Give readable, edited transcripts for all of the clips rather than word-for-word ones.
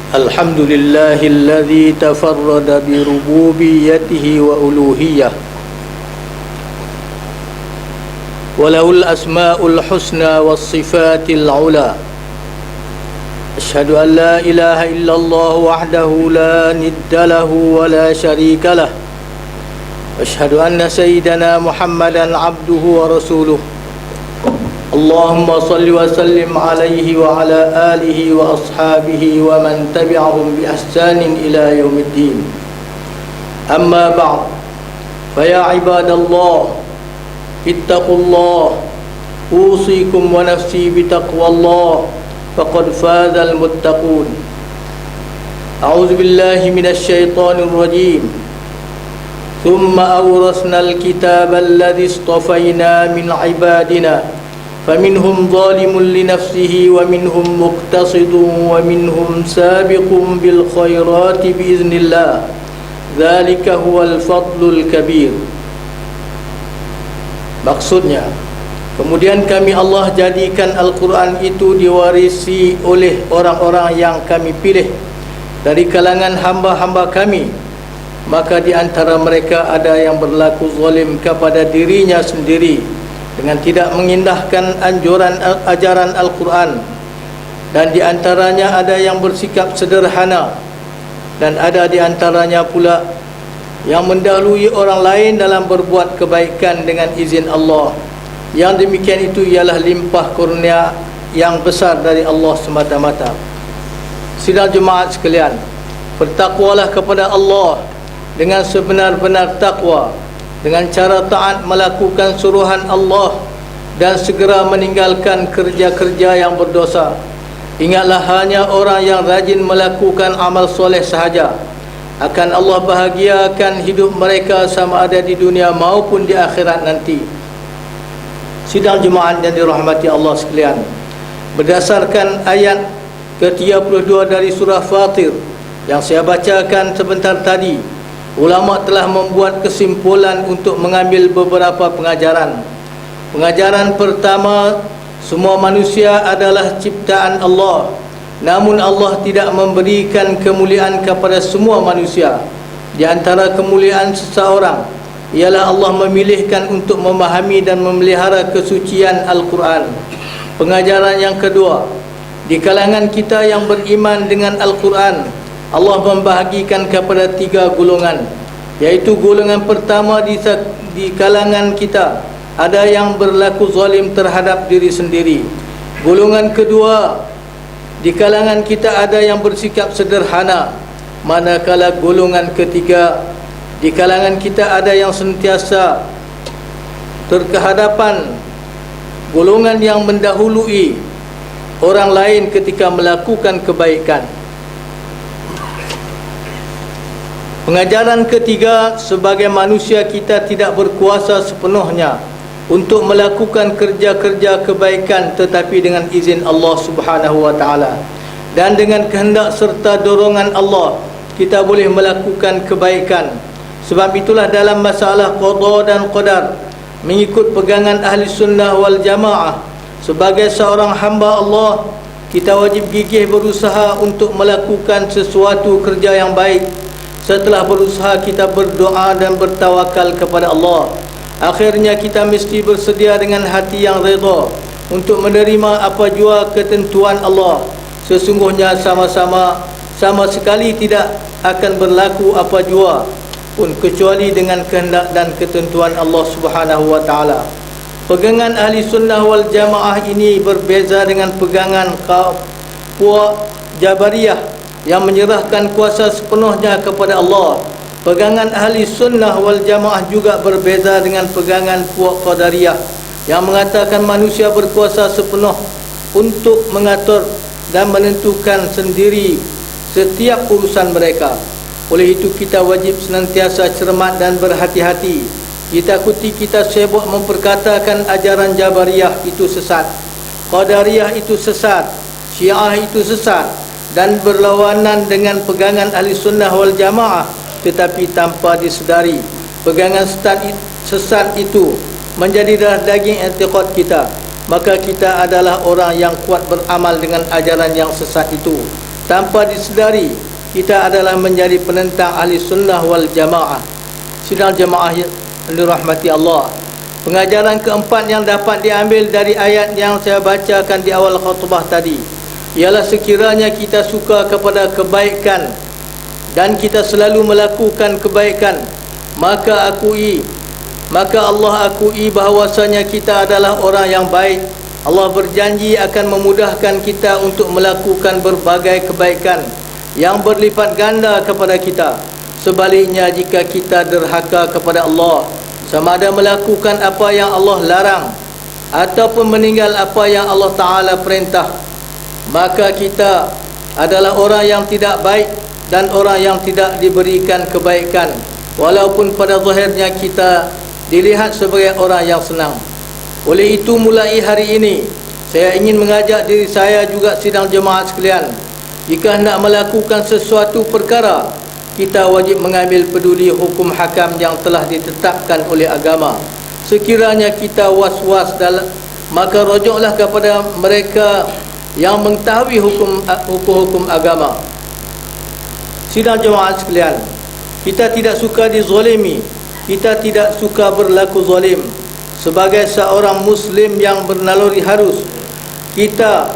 الحمد لله الذي تفرد بربوبيته وألوهيته وله الأسماء الحسنى والصفات العلى أشهد أن لا إله إلا الله وحده لا ند له ولا شريك له أشهد أن سيدنا محمدا عبده ورسوله اللهم صل وسلم عليه وعلى آله وأصحابه ومن تبعهم بإحسان إلى يوم الدين أما بعد فيا عباد الله اتقوا الله أوصيكم ونفسي بتقوى الله فقد فاز المتقون أعوذ بالله من الشيطان الرجيم ثم أورثنا الكتاب الذي اصطفينا من عبادنا فمنهم ظالم لنفسه ومنهم مقتصد ومنهم سابق بالخيرات بإذن الله ذلك هو الفضل الكبير. Maksudnya, kemudian kami Allah jadikan Al-Quran itu diwarisi oleh orang-orang yang kami pilih dari kalangan hamba-hamba kami. Maka di antara mereka ada yang berlaku zalim kepada dirinya sendiri dengan tidak mengindahkan ajaran Al-Quran, dan di antaranya ada yang bersikap sederhana, dan ada di antaranya pula yang mendahului orang lain dalam berbuat kebaikan dengan izin Allah. Yang demikian itu ialah limpah kurnia yang besar dari Allah semata-mata. Sidang jemaat sekalian, bertakwalah kepada Allah dengan sebenar-benar takwa, dengan cara taat melakukan suruhan Allah dan segera meninggalkan kerja-kerja yang berdosa. Ingatlah, hanya orang yang rajin melakukan amal soleh sahaja akan Allah bahagiakan hidup mereka sama ada di dunia maupun di akhirat nanti. Sidang jemaat yang dirahmati Allah sekalian, berdasarkan ayat ke-32 dari surah Fatir yang saya bacakan sebentar tadi, ulama telah membuat kesimpulan untuk mengambil beberapa pengajaran. Pengajaran pertama, semua manusia adalah ciptaan Allah, namun Allah tidak memberikan kemuliaan kepada semua manusia. Di antara kemuliaan seseorang ialah Allah memilihkan untuk memahami dan memelihara kesucian Al-Quran. Pengajaran yang kedua, di kalangan kita yang beriman dengan Al-Quran, Allah membahagikan kepada 3 golongan, yaitu golongan pertama, di kalangan kita ada yang berlaku zalim terhadap diri sendiri. Golongan kedua, di kalangan kita ada yang bersikap sederhana. Manakala golongan ketiga, di kalangan kita ada yang sentiasa terkehadapan golongan yang mendahului orang lain ketika melakukan kebaikan. Pengajaran ketiga, sebagai manusia kita tidak berkuasa sepenuhnya untuk melakukan kerja-kerja kebaikan, tetapi dengan izin Allah Subhanahu wa taala dan dengan kehendak serta dorongan Allah kita boleh melakukan kebaikan. Sebab itulah dalam masalah qada dan qadar, mengikut pegangan ahli sunnah wal jamaah, sebagai seorang hamba Allah, kita wajib gigih berusaha untuk melakukan sesuatu kerja yang baik. Setelah berusaha, kita berdoa dan bertawakal kepada Allah. Akhirnya kita mesti bersedia dengan hati yang redha untuk menerima apa jua ketentuan Allah. Sesungguhnya sama sekali tidak akan berlaku apa jua pun kecuali dengan kehendak dan ketentuan Allah Subhanahu wa taala. Pegangan ahli sunnah wal jamaah ini berbeza dengan pegangan puak Jabariyah yang menyerahkan kuasa sepenuhnya kepada Allah. Pegangan ahli sunnah wal jamaah juga berbeza dengan pegangan puak Qadariyah yang mengatakan manusia berkuasa sepenuh untuk mengatur dan menentukan sendiri setiap urusan mereka. Oleh itu kita wajib senantiasa cermat dan berhati-hati. Ditakuti kita sibuk memperkatakan ajaran Jabariyah itu sesat, Qadariyah itu sesat, Syiah itu sesat, dan berlawanan dengan pegangan ahli sunnah wal jamaah, tetapi tanpa disedari pegangan sesat itu menjadi darah daging i'tiqad kita. Maka kita adalah orang yang kuat beramal dengan ajaran yang sesat itu. tanpa disedari kita adalah menjadi penentang ahli sunnah wal jamaah. Sidang jamaah yang dirahmati Allah, pengajaran keempat yang dapat diambil dari ayat yang saya bacakan di awal khutbah tadi ialah sekiranya kita suka kepada kebaikan dan kita selalu melakukan kebaikan, maka Allah akui bahawasanya kita adalah orang yang baik. Allah berjanji akan memudahkan kita untuk melakukan berbagai kebaikan yang berlipat ganda kepada kita. Sebaliknya, jika kita derhaka kepada Allah, sama ada melakukan apa yang Allah larang ataupun meninggal apa yang Allah Ta'ala perintah, maka kita adalah orang yang tidak baik dan orang yang tidak diberikan kebaikan, walaupun pada zahirnya kita dilihat sebagai orang yang senang. Oleh itu, mulai hari ini saya ingin mengajak diri saya juga sidang jemaah sekalian, jika hendak melakukan sesuatu perkara, kita wajib mengambil peduli hukum hakam yang telah ditetapkan oleh agama. Sekiranya kita was-was maka rujuklah kepada mereka yang mengetahui hukum agama. Sidang jemaah sekalian, kita tidak suka dizalimi, kita tidak suka berlaku zalim. Sebagai seorang Muslim yang bernaluri harus, kita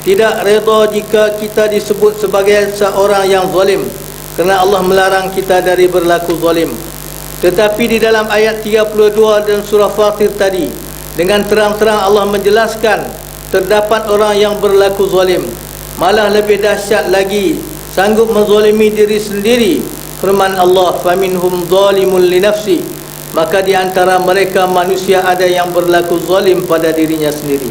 tidak redha jika kita disebut sebagai seorang yang zalim, kerana Allah melarang kita dari berlaku zalim. Tetapi di dalam ayat 32 dan surah Fatir tadi, dengan terang-terang Allah menjelaskan terdapat orang yang berlaku zalim. Malah lebih dahsyat lagi, sanggup menzalimi diri sendiri. Firman Allah, "Faminhum zalimun li nafsi." Maka di antara mereka manusia ada yang berlaku zalim pada dirinya sendiri.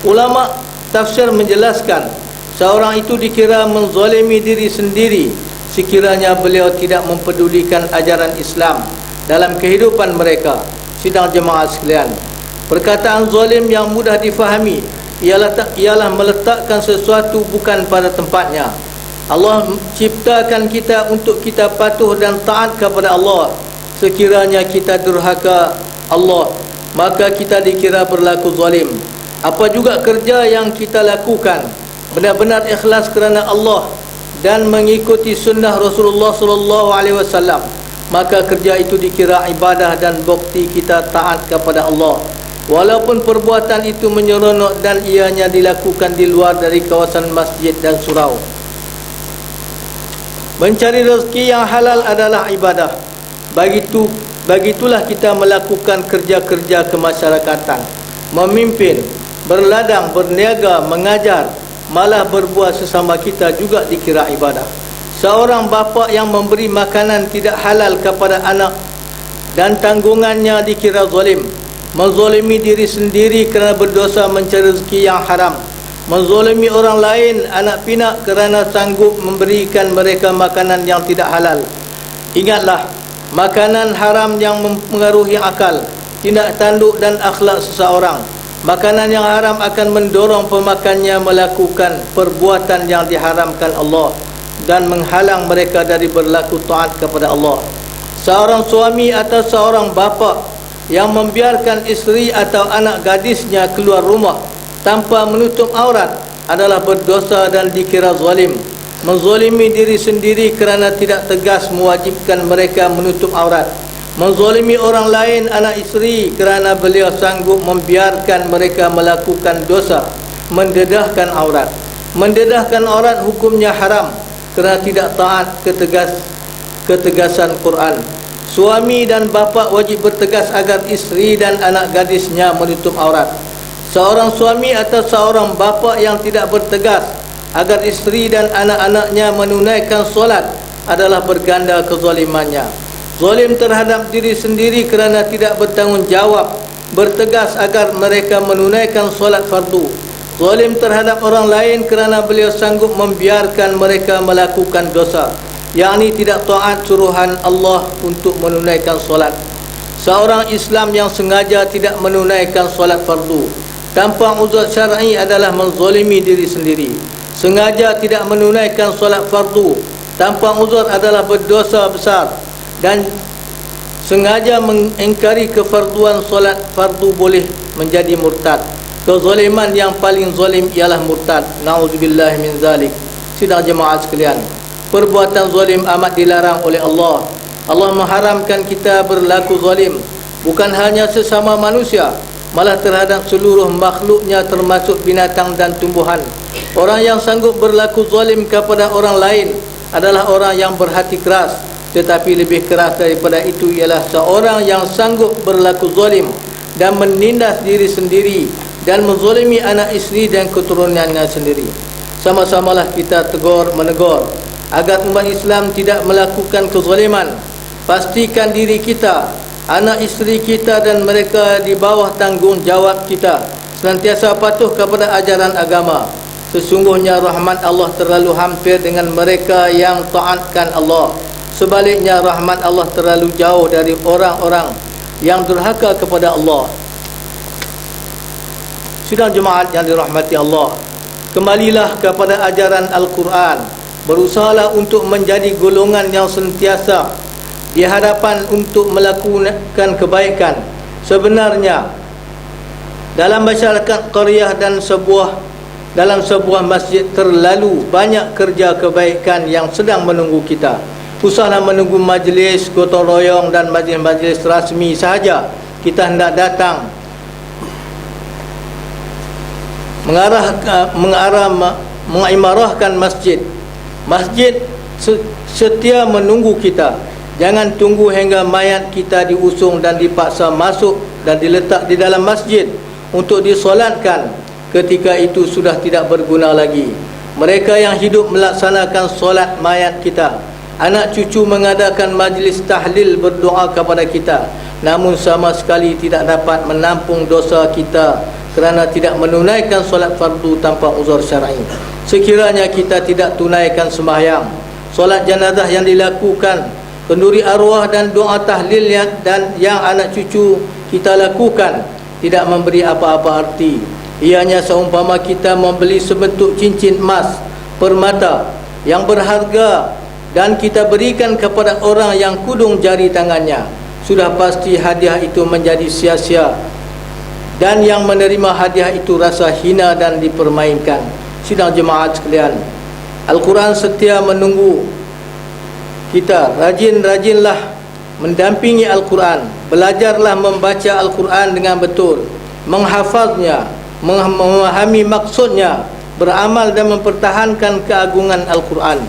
Ulama tafsir menjelaskan, seorang itu dikira menzalimi diri sendiri sekiranya beliau tidak mempedulikan ajaran Islam dalam kehidupan mereka. Sidang jemaah sekalian, perkataan zalim yang mudah difahami ialah meletakkan sesuatu bukan pada tempatnya. Allah ciptakan kita untuk kita patuh dan taat kepada Allah. Sekiranya kita durhaka Allah, maka kita dikira berlaku zalim. Apa juga kerja yang kita lakukan benar-benar ikhlas kerana Allah dan mengikuti sunnah Rasulullah SAW, maka kerja itu dikira ibadah dan bukti kita taat kepada Allah, walaupun perbuatan itu menyeronok dan ianya dilakukan di luar dari kawasan masjid dan surau. Mencari rezeki yang halal adalah ibadah. Begitulah kita melakukan kerja-kerja kemasyarakatan, memimpin, berladang, berniaga, mengajar, malah berbuat sesama kita juga dikira ibadah. Seorang bapa yang memberi makanan tidak halal kepada anak dan tanggungannya dikira zalim. Menzalimi diri sendiri kerana berdosa mencari rezeki yang haram. Menzalimi orang lain, anak pinak, kerana sanggup memberikan mereka makanan yang tidak halal. Ingatlah, makanan haram yang mempengaruhi akal, tindak tanduk dan akhlak seseorang. Makanan yang haram akan mendorong pemakannya melakukan perbuatan yang diharamkan Allah dan menghalang mereka dari berlaku taat kepada Allah. Seorang suami atau seorang bapa yang membiarkan isteri atau anak gadisnya keluar rumah tanpa menutup aurat adalah berdosa dan dikira zalim. Menzalimi diri sendiri kerana tidak tegas mewajibkan mereka menutup aurat. Menzalimi orang lain, anak isteri, kerana beliau sanggup membiarkan mereka melakukan dosa, mendedahkan aurat. Mendedahkan aurat hukumnya haram kerana tidak taat ketegasan Quran. Suami dan bapa wajib bertegas agar isteri dan anak gadisnya menutup aurat. Seorang suami atau seorang bapa yang tidak bertegas agar isteri dan anak-anaknya menunaikan solat adalah berganda kezalimannya. Zalim terhadap diri sendiri kerana tidak bertanggungjawab, bertegas agar mereka menunaikan solat fardu. Zalim terhadap orang lain kerana beliau sanggup membiarkan mereka melakukan dosa, yakni tidak taat suruhan Allah untuk menunaikan solat. Seorang Islam yang sengaja tidak menunaikan solat fardu tanpa uzur syar'i adalah menzalimi diri sendiri. Sengaja tidak menunaikan solat fardu tanpa uzur adalah berdosa besar, dan sengaja mengingkari kefarduan solat fardu boleh menjadi murtad. Kezaliman yang paling zalim ialah murtad. Na'udzubillah min zalik. Sidang jemaah sekalian, perbuatan zalim amat dilarang oleh Allah. Allah mengharamkan kita berlaku zalim, bukan hanya sesama manusia, malah terhadap seluruh makhluknya termasuk binatang dan tumbuhan. Orang yang sanggup berlaku zalim kepada orang lain adalah orang yang berhati keras. Tetapi lebih keras daripada itu ialah seorang yang sanggup berlaku zalim dan menindas diri sendiri dan menzalimi anak isteri dan keturunannya sendiri. Sama-samalah kita menegur agar umat Islam tidak melakukan kezaliman. Pastikan diri kita, anak isteri kita dan mereka di bawah tanggungjawab kita senantiasa patuh kepada ajaran agama. Sesungguhnya rahmat Allah terlalu hampir dengan mereka yang taatkan Allah. Sebaliknya rahmat Allah terlalu jauh dari orang-orang yang durhaka kepada Allah. Sidang jemaat yang dirahmati Allah, kembalilah kepada ajaran Al-Quran. Berusahalah untuk menjadi golongan yang sentiasa di hadapan untuk melakukan kebaikan. Sebenarnya dalam masyarakat qaryah dan dalam sebuah masjid terlalu banyak kerja kebaikan yang sedang menunggu kita. Usahlah menunggu majlis gotong royong dan majlis-majlis rasmi sahaja kita hendak datang mengimarahkan masjid. Masjid setia menunggu kita. Jangan tunggu hingga mayat kita diusung dan dipaksa masuk dan diletak di dalam masjid untuk disolatkan. Ketika itu sudah tidak berguna lagi. Mereka yang hidup melaksanakan solat mayat kita, anak cucu mengadakan majlis tahlil berdoa kepada kita, namun sama sekali tidak dapat menampung dosa kita kerana tidak menunaikan solat fardu tanpa uzur syar'i. Sekiranya kita tidak tunaikan sembahyang, solat jenazah yang dilakukan, kenduri arwah dan doa tahlil yang anak cucu kita lakukan tidak memberi apa-apa arti. Ianya seumpama kita membeli sebentuk cincin emas, permata yang berharga dan kita berikan kepada orang yang kudung jari tangannya. Sudah pasti hadiah itu menjadi sia-sia dan yang menerima hadiah itu rasa hina dan dipermainkan. Sidang jemaat sekalian, Al-Quran setia menunggu kita. Rajin-rajinlah mendampingi Al-Quran. Belajarlah membaca Al-Quran dengan betul, menghafaznya, memahami maksudnya, beramal dan mempertahankan keagungan Al-Quran.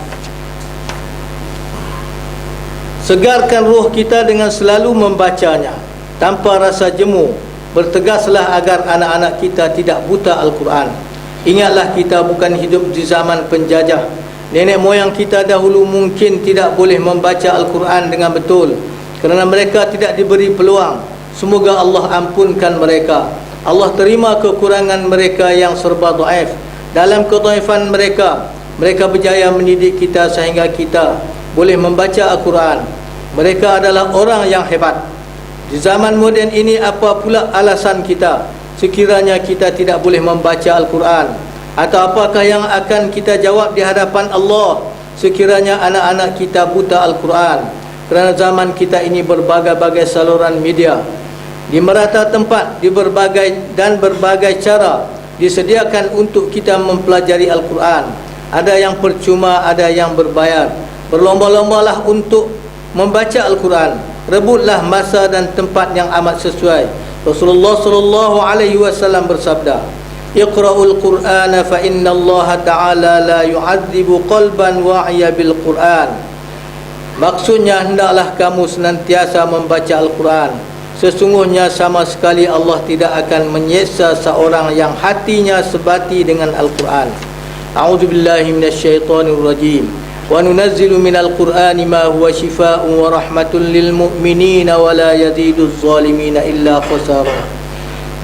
Segarkan ruh kita dengan selalu membacanya tanpa rasa jemu. Bertegaslah agar anak-anak kita tidak buta Al-Quran. Ingatlah kita bukan hidup di zaman penjajah. Nenek moyang kita dahulu mungkin tidak boleh membaca Al-Quran dengan betul kerana mereka tidak diberi peluang. Semoga Allah ampunkan mereka. Allah terima kekurangan mereka yang serba dhaif. Dalam kedhaifan mereka, mereka berjaya mendidik kita sehingga kita boleh membaca Al-Quran. Mereka adalah orang yang hebat. Di zaman moden ini, apa pula alasan kita sekiranya kita tidak boleh membaca Al-Quran? Atau apakah yang akan kita jawab di hadapan Allah sekiranya anak-anak kita buta Al-Quran? Kerana zaman kita ini berbagai-bagai saluran media di merata tempat, di berbagai cara disediakan untuk kita mempelajari Al-Quran. Ada yang percuma, ada yang berbayar. Berlomba-lombalah untuk membaca Al-Quran. Rebutlah masa dan tempat yang amat sesuai. Rasulullah sallallahu alaihi wasallam bersabda, "Iqra'ul Qur'ana fa inna Allah Ta'ala la yu'adzibu qalban wa'iya bil Qur'an." Maksudnya, hendaklah kamu senantiasa membaca Al-Quran. Sesungguhnya sama sekali Allah tidak akan menyiksa seorang yang hatinya sebati dengan Al-Quran. A'udzubillahi minasyaitonir rajim. Wa nunazzilu minal Qur'ani ma huwa shifaa'un wa rahmatun lil mu'minina wa la yaziduz zalimina illa khasara.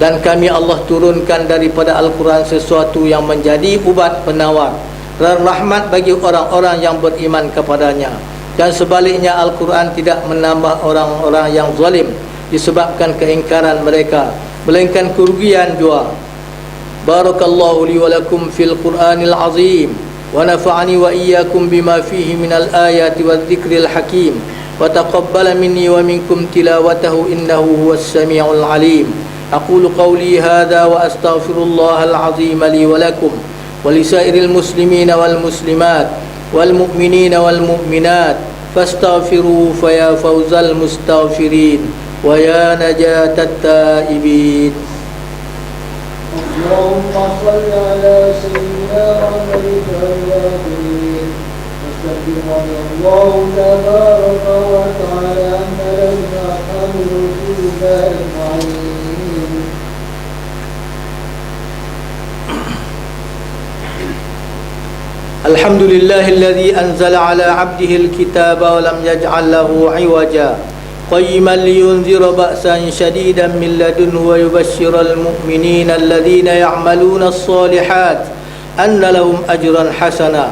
Dan kami Allah turunkan daripada Al-Quran sesuatu yang menjadi ubat penawar dan rahmat bagi orang-orang yang beriman kepadanya. Dan sebaliknya Al-Quran tidak menambah orang-orang yang zalim disebabkan keingkaran mereka, melainkan kerugian jua. Barakallahu li wa lakum fil Qur'anil azim wa nafa'ani wa iyyakum bima fihi minal ayati wadh-dhikril hakim wa taqabbala minni wa minkum tilawatahu innahu huwas samiul alim. Aqulu qawli hadha wa astaghfirullahal azim li wa lakum ولسائر المسلمين والمسلمات والمؤمنين والمؤمنات فاستغفروا فيا فوز المستغفرين ويا نجاة التائبين. اللهم صل على سيدنا محمد الفاتحين واستغفر رضي الله تبارك وتعالى أن لنا حمد رسول الله أجمعين. الحمد لله الذي أنزل على عبده الكتاب ولم يجعل له عوجا قيما لينذر بأسا شديدا من لدنه ويبشر المؤمنين الذين يعملون الصالحات أن لهم أجرا حسنا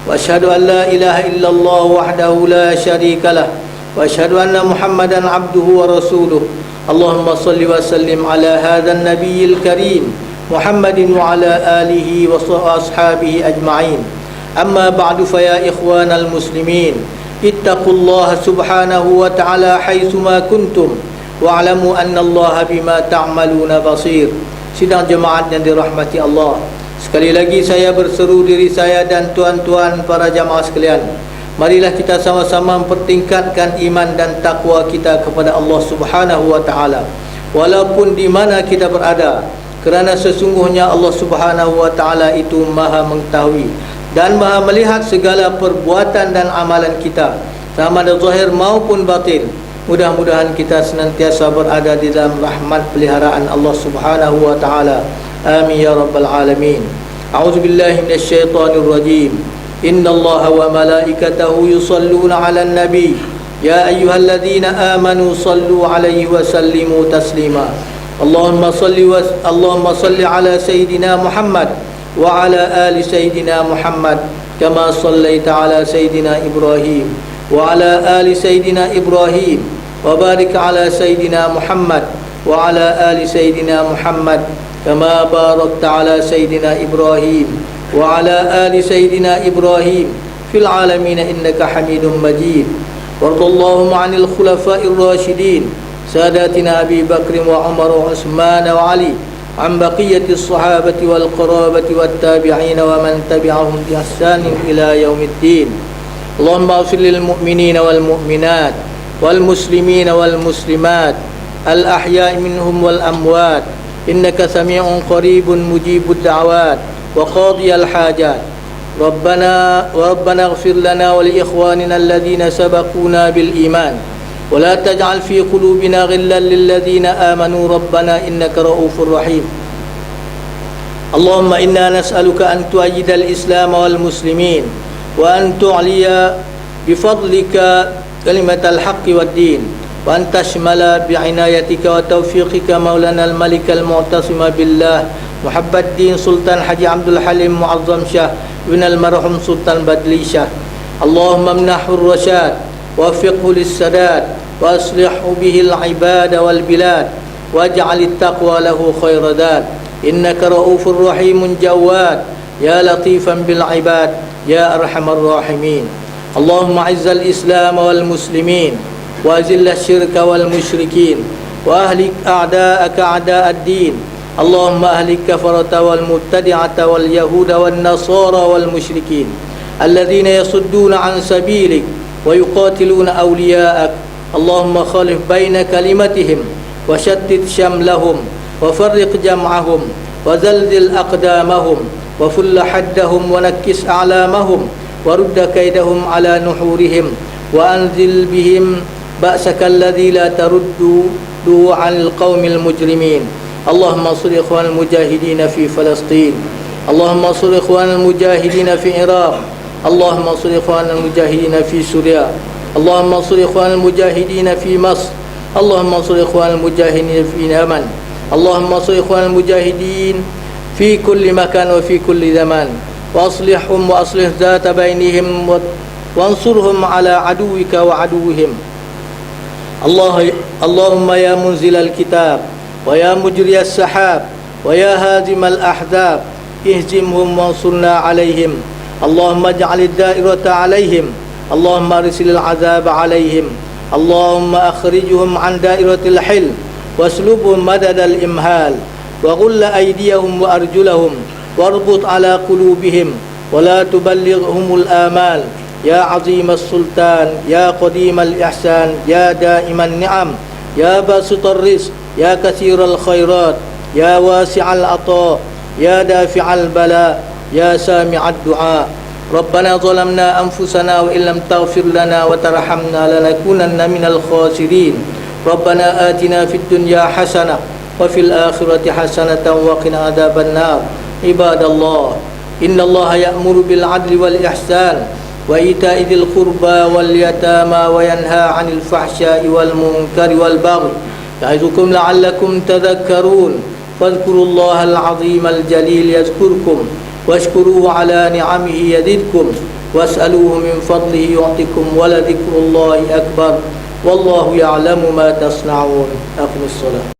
وأشهد أن لا إله إلا الله وحده لا شريك له وأشهد أن محمدا عبده ورسوله. اللهم صل وسلم على هذا النبي الكريم محمد وعلى آله وأصحابه أجمعين. أما بعد فيا إخوان المسلمين اتقوا الله سبحانه وتعالى حيثما كنتم واعلموا أن الله بما تعملون بصير. Sidang jemaat yang dirahmati Allah, sekali lagi saya berseru diri saya dan tuan-tuan para jamaah sekalian, marilah kita sama-sama mempertingkatkan iman dan takwa kita kepada Allah Subhanahu wa taala walaupun di mana kita berada, kerana sesungguhnya Allah Subhanahu wa taala itu Maha mengetahui dan Maha melihat segala perbuatan dan amalan kita, sama ada zahir maupun batin. Mudah-mudahan kita senantiasa berada di dalam rahmat peliharaan Allah Subhanahu wa taala. Amin ya rabbal alamin. A'udzu billahi minasyaitonir rajim. Innallaha wa malaikatahu yusalluna 'alan nabi. Ya ayyuhalladzina amanu sallu 'alaihi wa sallimu taslima. Allahumma salli ala sayyidina Muhammad وعلى آل سيدنا محمد كما صليت على سيدنا إبراهيم وعلى آل سيدنا إبراهيم وبارك على سيدنا محمد وعلى آل سيدنا محمد كما باركت على سيدنا إبراهيم وعلى آل سيدنا إبراهيم في العالمين إنك حميد مجيد. وارض اللهم عن الخلفاء الراشدين ساداتنا أبي بكر وعمر وعثمان وعلي عن بقية الصحابة والقرابة والتابعين ومن تبعهم بإحسان إلى يوم الدين. اللهم اغفر للمؤمنين والمؤمنات والمسلمين والمسلمات الأحياء منهم والأموات إنك سميع قريب مجيب الدعوات وقاضي الحاجات. ربنا اغفر لنا ولإخواننا الذين سبقونا بالإيمان ولا تجعل في قلوبنا غلا للذين آمنوا ربنا إنك رؤوف رحيم. اللهم إنا نسألك أن تؤيد الإسلام والمسلمين وأن تعلي بفضلك كلمة الحق والدين وأن تشمل بعنايتك وتوفيقك مولانا الملك المعتصم بالله محب الدين سلطان حجي عبد الحليم معظم شاه بن المرحوم سلطان بدلي شاه. اللهم امنحه الرشاد ووفقه للسداد وأصلحه به العباد والبلاد واجعل التقوى له خير ذات إنك رؤوف رحيم جواد يا لطيفا بالعباد يا أرحم الراحمين. اللهم أعز الإسلام والمسلمين وأذل الشرك والمشركين وأهلك أعداءك أعداء الدين. اللهم أهلك كفرة والمبتدعة واليهود والنصارى والمشركين الذين يصدون عن سبيلك ويقاتلون أولياءك. اللهم خالف بين كلمتهم وشتت شملهم وفرق جمعهم وزلزل أقدامهم وفل حدهم ونكس أعلامهم ورد كيدهم على نحورهم وأنزل بهم بأسك الذي لا ترد عن القوم المجرمين. اللهم انصر إخوان المجاهدين في فلسطين. اللهم انصر إخوان المجاهدين في العراق. اللهم انصر إخوان المجاهدين في سوريا. اللهم انصر إخوان المجاهدين في مصر. اللهم انصر إخوان المجاهدين في اليمن. اللهم انصر إخوان المجاهدين في كل مكان وفي كل زمان وأصلحهم وأصلح ذات بينهم وانصرهم على عدوك وعدوهم. اللهم يا منزل الكتاب ويا مجري السحاب ويا هازم الأحزاب اهزمهم وانصرنا عليهم. اللهم اجعل الدائرة عليهم. اللهم ارسل العذاب عليهم. اللهم أخرجهم عن دائرة الحل واسلبهم مدد الإمهال وغل أيديهم وأرجلهم واربط على قلوبهم ولا تبلغهم الآمال يا عظيم السلطان يا قديم الإحسان يا دائم النعم يا باسط الرزق يا كثير الخيرات يا واسع العطاء يا دافع البلاء يا سامع الدعاء. ربنا ظلمنا أنفسنا وإن لم تغفر لنا وترحمنا لنكونن من الخاسرين. ربنا آتنا في الدنيا حسنة وفي الآخرة حسنة وقنا عذاب النار. عباد الله إن الله يأمر بالعدل والإحسان وإيتاء ذي القربى واليتامى وينهى عن الفحشاء والمنكر والبغي يعظكم لعلكم تذكرون. فاذكروا الله العظيم الجليل يذكركم واشكروه على نعمه يزدكم واسألوه من فضله يعطكم ولذكر الله أكبر والله يعلم ما تصنعون. أقم الصلاة.